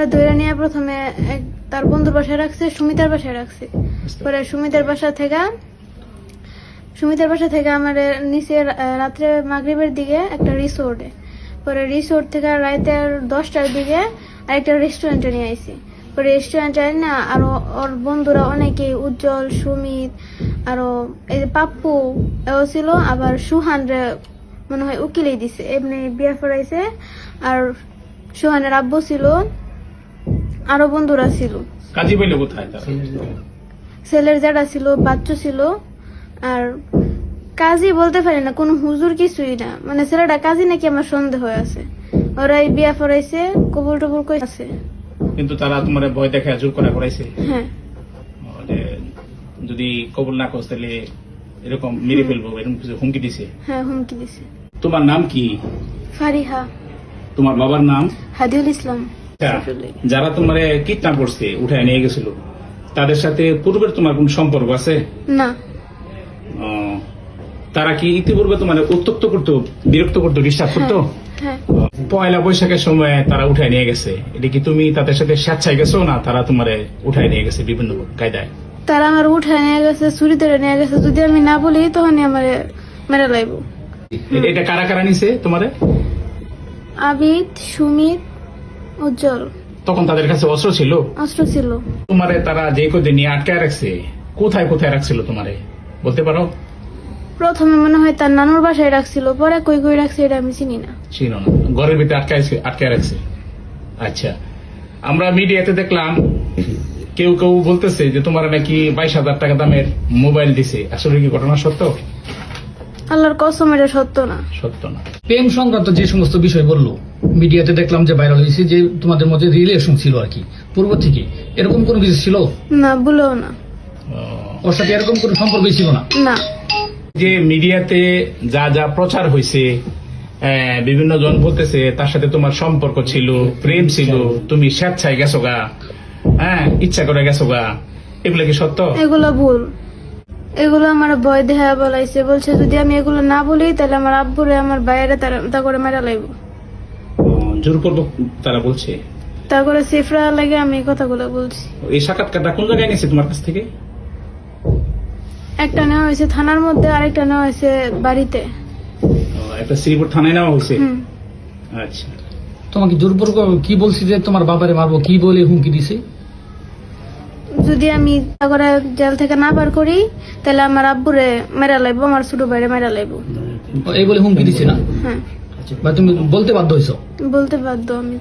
আমার ধরে নিয়ে প্রথমে তার বন্ধুর বাসায় রাখছে, সুমিতার বাসায় রাখছে। পরে সুমিতার বাসা থেকে আমার নিচে রাত্রে মাগরিবের দিকে একটা রিসোর্টে, পরে রিসোর্ট থেকে রাতের 10টার দিকে আরেকটা রেস্টুরেন্টে নিয়ে আইছি। পরে রেস্টুরেন্টে না আরো ওর বন্ধুরা অনেকেই, উজ্জ্বল, সুমিত, আরো এই যে পাপ্পু এও ছিল, আবার সুহান রে মনে হয় উকিলেই দিছে, এমনি বিয়ে পড়াইছে। আর সুহানের আব্বু ছিল, আরো বন্ধুরা ছিল। কাজী পাইলো কোথায় তারা? ছেলের যারা ছিল, বাচ্চা ছিল। আর কাজী বলতে পারি না, কোনো হুজুর কিছুই না, মানে ছেলেটা কাজী নাকি আমার সন্দেহ আছে। ওরাই বিয়া পড়াইছে, কবুল টবুল করেছে। কিন্তু তারা তোমার ভয় দেখে জোর করা করাইছে হ্যাঁ, যে যদি কবুল না করো তাহলে এরকম মেরে ফেলবো, এরকম কিছু হুমকি দিছে? হ্যাঁ, হুমকি দিছে। তোমার নাম কি? ফারিহা। তোমার বাবার নাম? হাদিউল ইসলাম। যারা তোমার কিডন্যাপ করছে, উঠায় নিয়ে গেছিল, তাদের সাথে পূর্বের তোমার কোন সম্পর্ক আছে? না। তারা কি ইতিপূর্বে তোমার উত্তক্ত করতো, বিরক্ত করতো, ডিস্টার্ব করতো? হ্যাঁ। পয়লা বৈশাখের সময় তারা উঠায় নিয়ে গেছে, এটা কি তুমি তাদের সাথে স্বেচ্ছায় গেছো না তারা তোমার উঠায় নিয়ে গেছে বিভিন্ন কায়দায়? তারা আমার উঠায় নিয়ে গেছে, চুরি ধরে নিয়ে গেছে। যদি আমি না বলি তখনই আমার মেরে লাইব। এটা কারা কারা নিছে তোমারে? আবিদ, সুমিত, উজ্জ্বল। তখন তাদের কাছে অস্ত্র ছিল? অস্ত্র ছিল। তোমারে তারা যে কদিন নিয়ে আটকায় রাখছে, কোথায় কোথায় রাখছিল তোমারে বলতে পারো? প্রথমে মনে হয় তার নানুর বাসায় রাখছিল, পরে কই কই রাখছে এটা আমি চিনি না। ছিল না, ঘরের ভিতরে আটকায় রাখছে। আচ্ছা, আমরা মিডিয়াতে দেখলাম কেউ কেউ বলতেছে যে তোমার নাকি 22,000 টাকা দামের মোবাইল দিছে, আসলে কি ঘটনা সত্য? আল্লাহর কসম, এটা সত্য না। সত্য না। প্রেম সংক্রান্ত যে সমস্ত বিষয় বললো, মিডিয়াতে দেখলাম যে ভাইরাল হয়েছে যে তোমাদের মধ্যে রিলেশন ছিল আর কি পূর্ব থেকে, এরকম কোনো কিছু ছিল না, ভুলেও না। ওর সাথে এরকম কোনো সম্পর্কই ছিল না? না। যে মিডিয়াতে যা যা প্রচার হয়েছে, বিভিন্ন জন বলতেছে তার সাথে তোমার সম্পর্ক ছিল, প্রেম ছিল, তুমি স্বেচ্ছায় গেছো গা, ইচ্ছা করে গেছো গা, এগুলো কি সত্য? এগুলো ভুল। এগুলো আমার ভয় দেহা বলাইছে, বলছে যদি আমি এগুলো না বলি তাহলে আমার আব্বুরে, আমার বাইরে তা করে মেরা লাইব। জোর করবো তারা বলছে। তা করে সেফরা লাগে আমি এই কথাগুলো বলছি। এই সাক্ষাৎকারটা কোন জায়গায় নিয়েছে তোমার কাছ থেকে? একটা নেওয়া হয়েছে থানার মধ্যে, আরেকটা নেওয়া হয়েছে বাড়িতে। একটা শ্রীপুর থানায় নেওয়া হয়েছে। আচ্ছা, তোমাকে জোরপূর্বক কি বলছি যে তোমার বাবারে মারবো, কি বলে হুমকি দিছে? যদি আমি তা করে জেল থেকে না বার করি তাহলে আমার আব্বুরে মেরা লাইব, আমার ছোট ভাইরে মেরা লাইব। এই বলে হুমকি দিছে না? হ্যাঁ, বা তুমি বলতে বাধ্য হইছো? বলতে বাধ্য আমি।